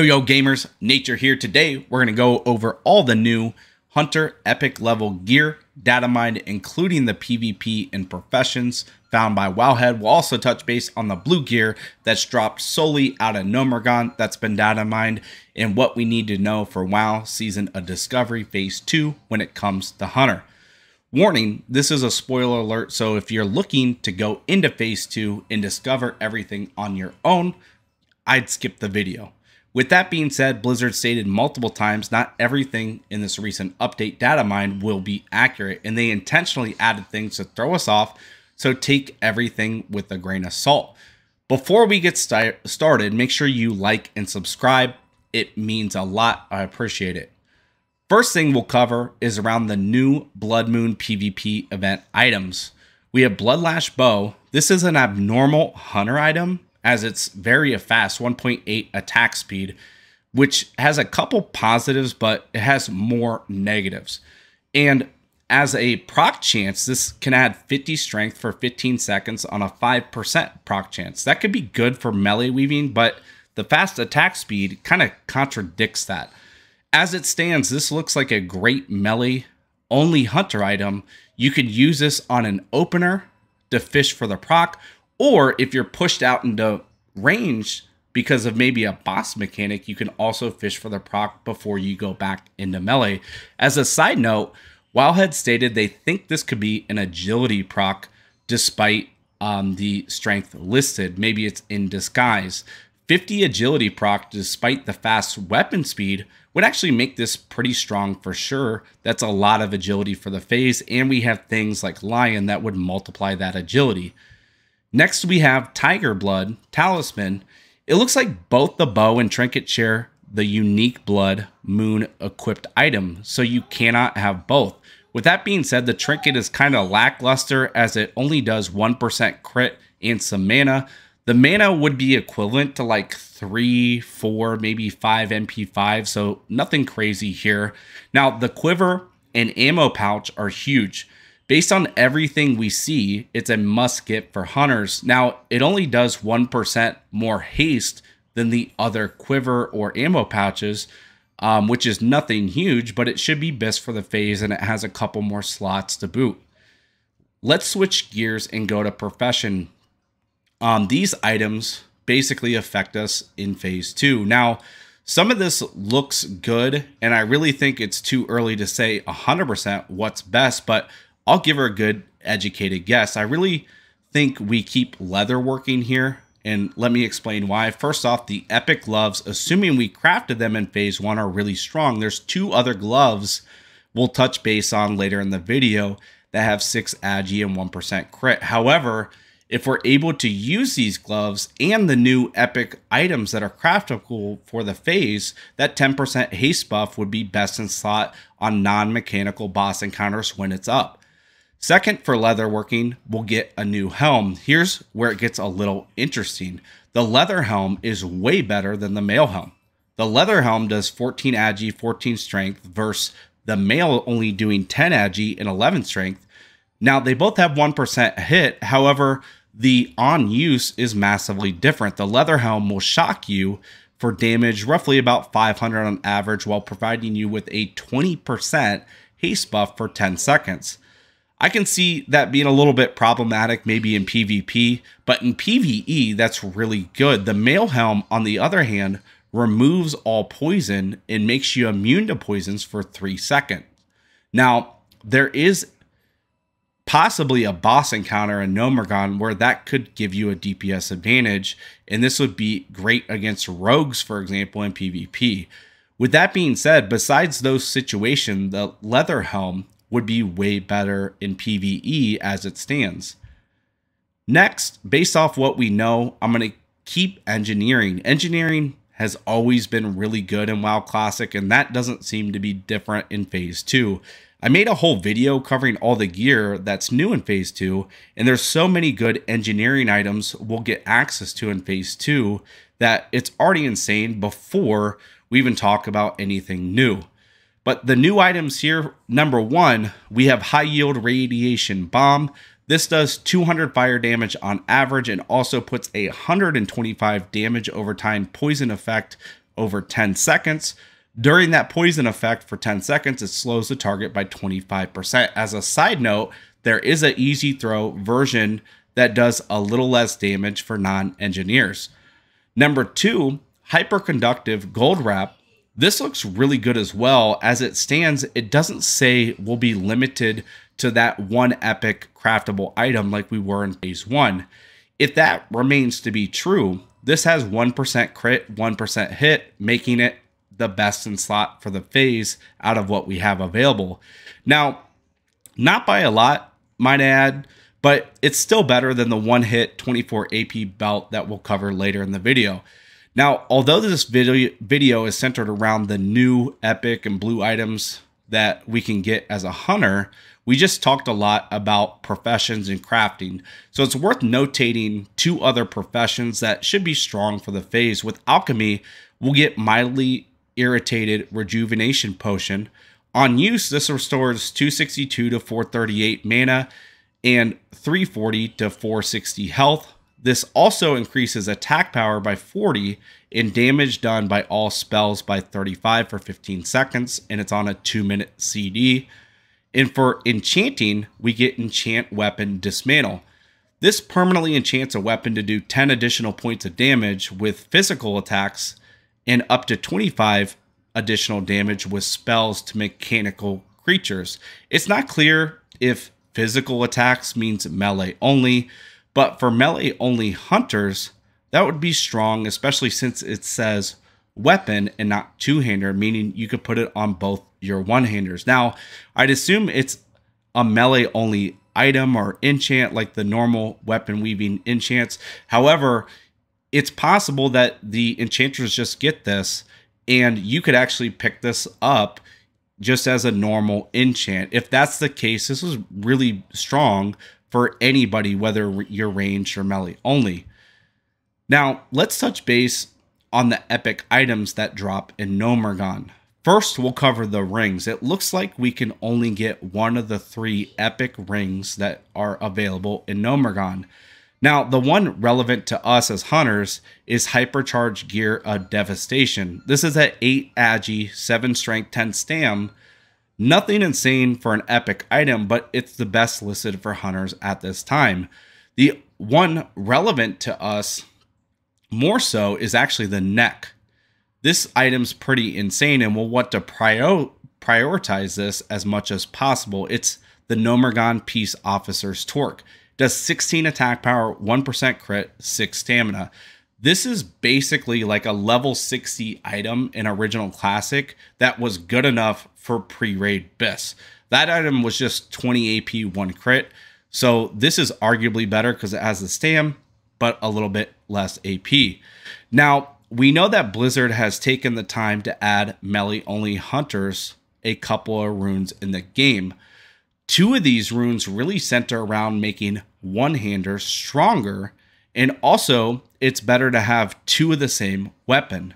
Yo gamers, Nature here. Today we're going to go over all the new Hunter epic level gear, data mined, including the PvP and professions found by Wowhead. We'll also touch base on the blue gear that's dropped solely out of Nomergon that's been data mined, and what we need to know for WoW Season of Discovery Phase 2 when it comes to Hunter. Warning, this is a spoiler alert, so if you're looking to go into Phase 2 and discover everything on your own, I'd skip the video. With that being said, Blizzard stated multiple times not everything in this recent update data mine will be accurate, and they intentionally added things to throw us off, so take everything with a grain of salt. Before we get started, make sure you like and subscribe. It means a lot. I appreciate it. First thing we'll cover is around the new Blood Moon PvP event items. We have Bloodlash Bow. This is an abnormal hunter item, as it's very fast, 1.8 attack speed, which has a couple positives, but it has more negatives. And as a proc chance, this can add 50 strength for 15 seconds on a 5% proc chance. That could be good for melee weaving, but the fast attack speed kind of contradicts that. As it stands, this looks like a great melee only hunter item. You could use this on an opener to fish for the proc, or if you're pushed out into range because of maybe a boss mechanic, you can also fish for the proc before you go back into melee. As a side note, Wowhead stated they think this could be an agility proc despite the strength listed. Maybe it's in disguise. 50 agility proc despite the fast weapon speed would actually make this pretty strong for sure. That's a lot of agility for the phase, and we have things like Lion that would multiply that agility. Next, we have Tiger Blood Talisman. It looks like both the bow and trinket share the unique Blood Moon equipped item, so you cannot have both. With that being said, the trinket is kind of lackluster as it only does 1% crit and some mana. The mana would be equivalent to like 3, 4, maybe 5 MP5, so nothing crazy here. Now, the quiver and ammo pouch are huge. Based on everything we see, it's a must get for hunters. Now, it only does 1% more haste than the other quiver or ammo pouches, which is nothing huge, but it should be best for the phase, and it has a couple more slots to boot. Let's switch gears and go to profession. These items basically affect us in Phase 2. Now, some of this looks good, and I really think it's too early to say 100% what's best, but I'll give her a good educated guess. I really think we keep leather working here, and let me explain why. First off, the epic gloves, assuming we crafted them in Phase 1, are really strong. There's 2 other gloves we'll touch base on later in the video that have 6 agi and 1% crit. However, if we're able to use these gloves and the new epic items that are craftable for the phase, that 10% haste buff would be best in slot on non-mechanical boss encounters when it's up. Second, for leather working, we'll get a new helm. Here's where it gets a little interesting. The leather helm is way better than the mail helm. The leather helm does 14 agi, 14 strength versus the mail only doing 10 agi and 11 strength. Now, they both have 1% hit. However, the on use is massively different. The leather helm will shock you for damage roughly about 500 on average, while providing you with a 20% haste buff for 10 seconds. I can see that being a little bit problematic maybe in PvP, but in PvE, that's really good. The mail helm, on the other hand, removes all poison and makes you immune to poisons for 3 seconds. Now, there is possibly a boss encounter in Nomergon where that could give you a DPS advantage, and this would be great against rogues, for example, in PvP. With that being said, besides those situations, the leather helm would be way better in PvE as it stands. Next, based off what we know, I'm going to keep engineering. Engineering has always been really good in WoW Classic, and that doesn't seem to be different in Phase 2. I made a whole video covering all the gear that's new in Phase 2, and there's so many good engineering items we'll get access to in Phase 2 that it's already insane before we even talk about anything new. But the new items here, number 1, we have High Yield Radiation Bomb. This does 200 fire damage on average and also puts a 125 damage over time poison effect over 10 seconds. During that poison effect for 10 seconds, it slows the target by 25%. As a side note, there is an easy throw version that does a little less damage for non-engineers. Number 2, hyperconductive gold wrap. This looks really good as well. As it stands, it doesn't say we'll be limited to that one epic craftable item like we were in phase 1. If that remains to be true, this has 1% crit, 1% hit, making it the best in slot for the phase out of what we have available. Now, not by a lot, might add, but it's still better than the one hit 24 AP belt that we'll cover later in the video. Now, although this video is centered around the new epic and blue items that we can get as a hunter, we just talked a lot about professions and crafting. So it's worth notating 2 other professions that should be strong for the phase. With alchemy, we'll get mildly irritated rejuvenation potion. On use, this restores 262 to 438 mana and 340 to 460 health. This also increases attack power by 40 and damage done by all spells by 35 for 15 seconds, and it's on a 2-minute CD. And for enchanting, we get enchant weapon dismantle. This permanently enchants a weapon to do 10 additional points of damage with physical attacks and up to 25 additional damage with spells to mechanical creatures. It's not clear if physical attacks means melee only, but for melee only hunters, that would be strong, especially since it says weapon and not two-hander, meaning you could put it on both your one-handers. Now, I'd assume it's a melee only item or enchant like the normal weapon weaving enchants. However, it's possible that the enchanters just get this and you could actually pick this up just as a normal enchant. If that's the case, this is really strong for anybody, whether you're ranged or melee only. Now, let's touch base on the epic items that drop in Gnomeregan. First, we'll cover the rings. It looks like we can only get one of the 3 epic rings that are available in Gnomeregan. Now, the one relevant to us as hunters is Hypercharged Gear of Devastation. This is at 8 agi, 7 strength, 10 stam. Nothing insane for an epic item, but it's the best listed for hunters at this time. The one relevant to us more so is actually the neck. This item's pretty insane, and we'll want to prioritize this as much as possible. It's the Gnomeregan Peace Officer's Torque. Does 16 attack power, 1% crit, 6 stamina. This is basically like a level 60 item in Original Classic that was good enough for pre-raid BIS. That item was just 20 AP, 1 crit. So this is arguably better because it has the stam, but a little bit less AP. Now, we know that Blizzard has taken the time to add melee-only hunters a couple of runes in the game. 2 of these runes really center around making one-handers stronger, and also it's better to have 2 of the same weapon.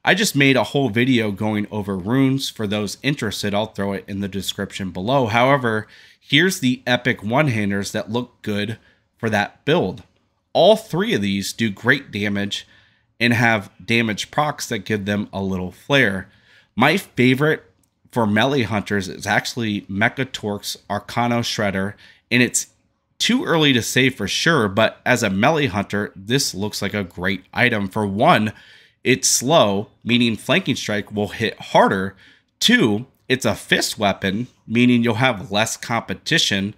I just made a whole video going over runes. For those interested, I'll throw it in the description below. However, here's the epic one-handers that look good for that build. All 3 of these do great damage and have damage procs that give them a little flair. My favorite for melee hunters is actually Mechatorque's Arcano Shredder, and it's too early to say for sure, but as a melee hunter, this looks like a great item. For one, it's slow, meaning flanking strike will hit harder. 2, it's a fist weapon, meaning you'll have less competition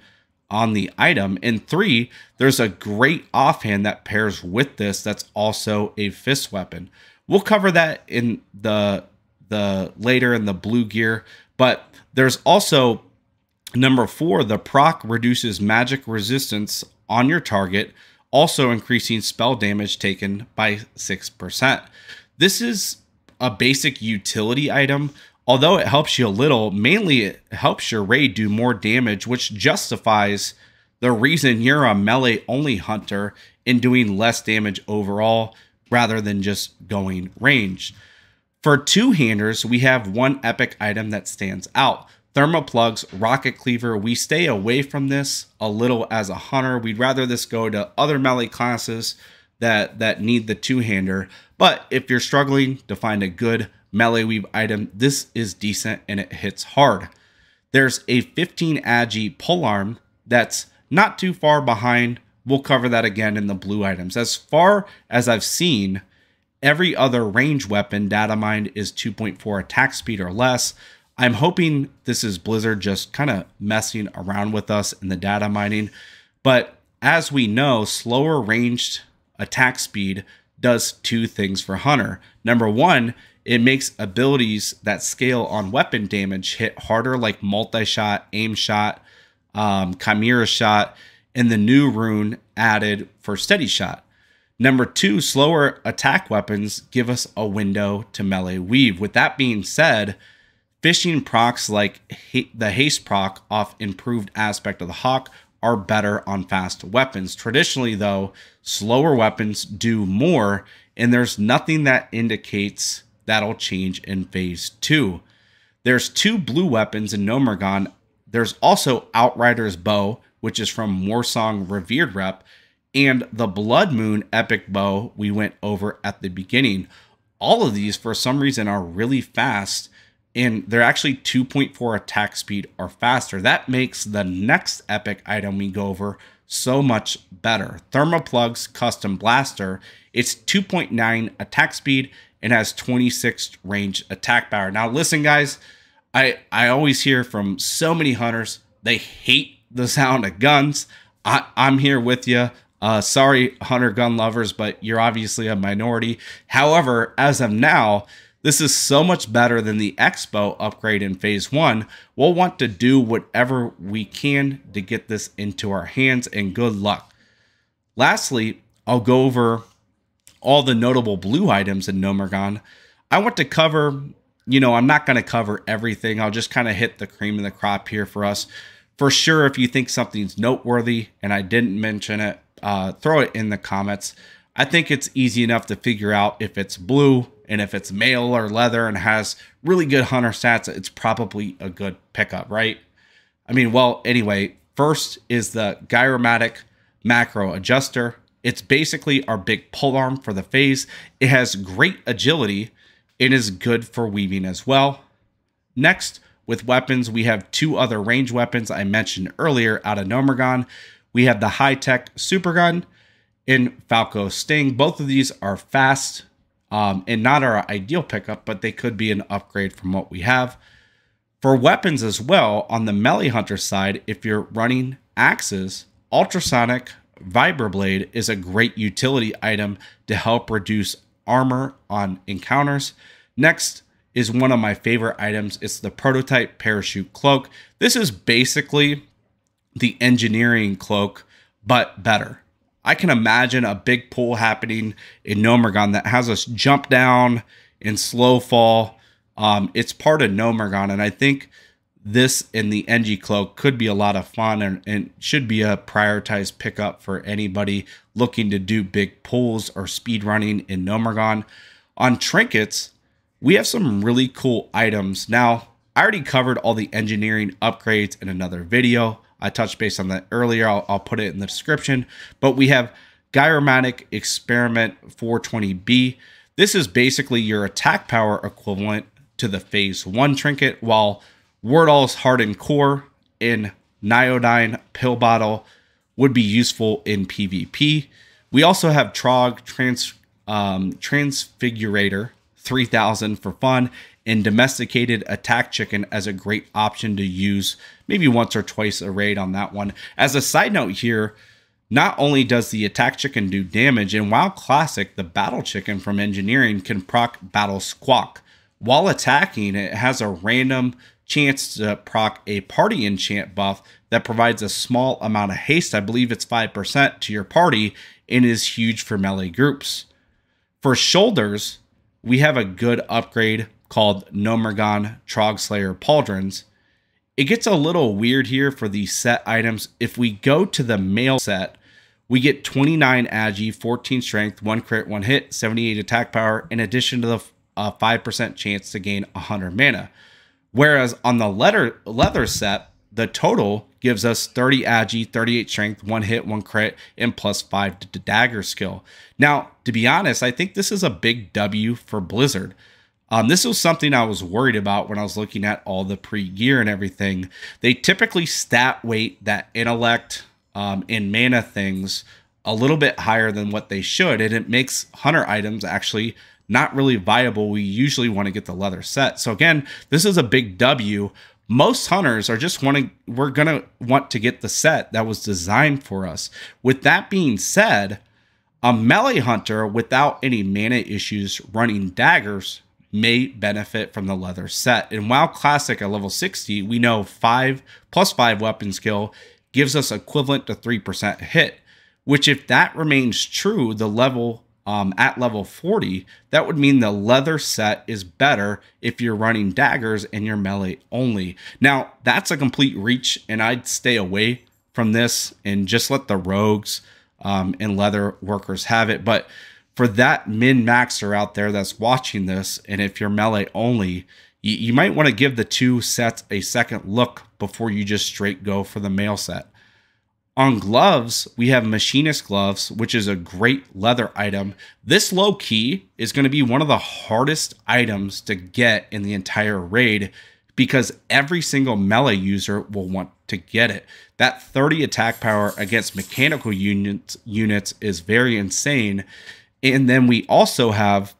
on the item. And 3, there's a great offhand that pairs with this that's also a fist weapon. We'll cover that in the later in the blue gear, but there's also number 4, the proc reduces magic resistance on your target, also increasing spell damage taken by 6%. This is a basic utility item. Although it helps you a little, mainly it helps your raid do more damage, which justifies the reason you're a melee-only hunter in doing less damage overall rather than just going ranged. For two-handers, we have one epic item that stands out. Thermoplugs, Rocket Cleaver. We stay away from this a little as a hunter. We'd rather this go to other melee classes, that need the two-hander. But if you're struggling to find a good melee weave item, this is decent and it hits hard. There's a 15 agi pole arm that's not too far behind. We'll cover that again in the blue items. As far as I've seen, every other range weapon data mined is 2.4 attack speed or less. I'm hoping this is Blizzard just kind of messing around with us in the data mining. But as we know, slower ranged attack speed does two things for Hunter. Number one, it makes abilities that scale on weapon damage hit harder, like multi-shot, aim shot, chimera shot, and the new rune added for steady shot. Number two, slower attack weapons give us a window to melee weave. With that being said, fishing procs like the haste proc off improved aspect of the Hawk are better on fast weapons. Traditionally, though, slower weapons do more, and there's nothing that indicates that'll change in phase 2. There's 2 blue weapons in Nomergon. There's also Outrider's Bow, which is from Warsong Revered Rep, and the Blood Moon Epic Bow we went over at the beginning. All of these, for some reason, are really fast, and they're actually 2.4 attack speed or faster. That makes the next epic item we go over so much better. Thermoplug's Custom Blaster, it's 2.9 attack speed and has 26 range attack power. Now listen guys, I always hear from so many hunters, they hate the sound of guns. I'm here with you. Sorry, hunter gun lovers, but you're obviously a minority. However, as of now, this is so much better than the Expo upgrade in phase 1. We'll want to do whatever we can to get this into our hands, and good luck. Lastly, I'll go over all the notable blue items in Nomergon. I want to cover, I'm not going to cover everything. I'll just kind of hit the cream of the crop here for us. For sure, if you think something's noteworthy and I didn't mention it, throw it in the comments. I think it's easy enough to figure out if it's blue, and if it's mail or leather and has really good hunter stats, it's probably a good pickup, right? I mean, well, anyway, first is the Gyromatic Macro Adjuster. It's basically our big polearm for the phase. It has great agility. It is good for weaving as well. Next, with weapons, we have 2 other range weapons I mentioned earlier out of Nomergon. We have the high-tech Supergun and Falco Sting. Both of these are fast, and not our ideal pickup, but they could be an upgrade from what we have. For weapons as well, on the melee hunter side, if you're running axes, Ultrasonic Vibroblade is a great utility item to help reduce armor on encounters. Next is one of my favorite items. It's the Prototype Parachute Cloak. This is basically the engineering cloak, but better. I can imagine a big pull happening in Nomergon that has us jump down and slow fall. It's part of Nomergon, and I think this in the NG Cloak could be a lot of fun and should be a prioritized pickup for anybody looking to do big pulls or speed running in Nomergon. On trinkets, we have some really cool items. Now, I already covered all the engineering upgrades in another video. I touched base on that earlier. I'll put it in the description. But we have Gyromatic Experiment 420B. This is basically your attack power equivalent to the phase 1 trinket, while Wardall's Hardened Core in Niodine Pill Bottle would be useful in PvP. We also have Trog Transfigurator 3000 for fun, and Domesticated Attack Chicken as a great option to use maybe once or twice a raid on that one. As a side note here, not only does the Attack Chicken do damage, in WoW Classic, the Battle Chicken from Engineering can proc Battle Squawk. While attacking, it has a random chance to proc a party enchant buff that provides a small amount of haste. I believe it's 5% to your party, and is huge for melee groups. For shoulders, we have a good upgrade called Nomergon Trogslayer Pauldrons. It gets a little weird here for these set items. If we go to the male set, we get 29 agi, 14 strength, 1 crit, 1 hit, 78 attack power, in addition to the 5% chance to gain 100 mana. Whereas on the leather set, the total gives us 30 agi, 38 strength, 1 hit, 1 crit, and +5 to dagger skill. Now, to be honest, I think this is a big W for Blizzard. This was something I was worried about when I was looking at all the pre-gear and everything. They typically stat weight that intellect and mana things a little bit higher than what they should, and it makes hunter items actually not really viable. We usually want to get the leather set. So again, this is a big W. Most hunters are just we're gonna want to get the set that was designed for us. With that being said, a melee hunter without any mana issues running daggers may benefit from the leather set. In WoW Classic at level 60, we know 5 + 5 weapon skill gives us equivalent to 3% hit, which if that remains true, the level at level 40, that would mean the leather set is better if you're running daggers and you're melee only. Now, that's a complete reach, and I'd stay away from this and just let the rogues and leather workers have it. But for that min-maxer out there that's watching this, and if you're melee only, you might want to give the two sets a second look before you just straight go for the mail set. On gloves, we have machinist gloves, which is a great leather item. This low key is going to be one of the hardest items to get in the entire raid because every single melee user will want to get it. That 30 attack power against mechanical units is very insane. And then we also have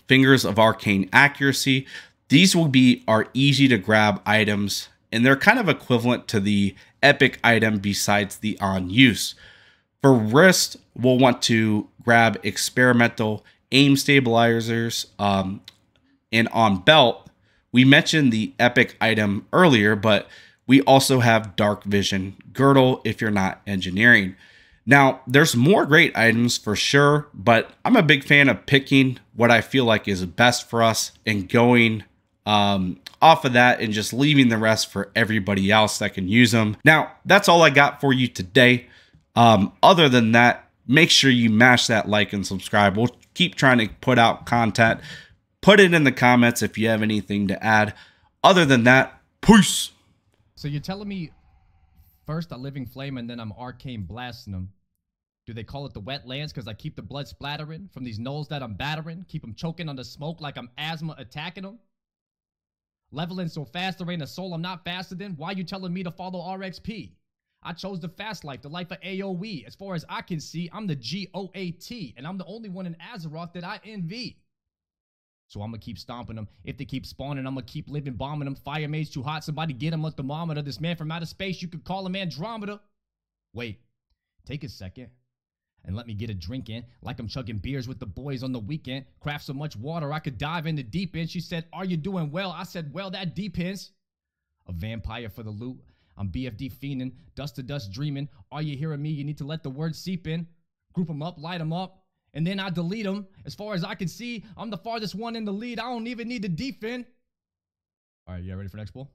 Fingers of Arcane Accuracy. These will be our easy to grab items, and they're kind of equivalent to the epic item besides the on use. For wrist, we'll want to grab experimental aim stabilizers. And on belt, we mentioned the epic item earlier, but we also have dark vision girdle if you're not engineering. Now, there's more great items for sure, but I'm a big fan of picking what I feel like is best for us and going off of that and just leaving the rest for everybody else that can use them. Now, that's all I got for you today. Other than that, make sure you mash that like and subscribe. We'll keep trying to put out content. Put it in the comments if you have anything to add. Other than that, peace. So you're telling me first a living flame and then I'm arcane blasting them. Do they call it the wetlands because I keep the blood splattering from these gnolls that I'm battering? Keep them choking on the smoke like I'm asthma attacking them? Leveling so fast there ain't a soul I'm not faster than? Why you telling me to follow RXP? I chose the fast life, the life of AoE. As far as I can see, I'm the GOAT, and I'm the only one in Azeroth that I envy. So I'm gonna keep stomping them. If they keep spawning, I'm gonna keep living bombing them. Fire maze too hot, somebody get him a thermometer. This man from outer space, you could call him Andromeda. Wait, take a second and let me get a drink in, like I'm chugging beers with the boys on the weekend. Craft so much water I could dive in the deep end. She said, are you doing well? I said, well, that depends. A vampire for the loot. I'm BFD fiending, dust to dust dreaming. Are you hearing me? You need to let the words seep in. Group them up, light them up, and then I delete them. As far as I can see, I'm the farthest one in the lead. I don't even need to defend. All right, you ready for next ball?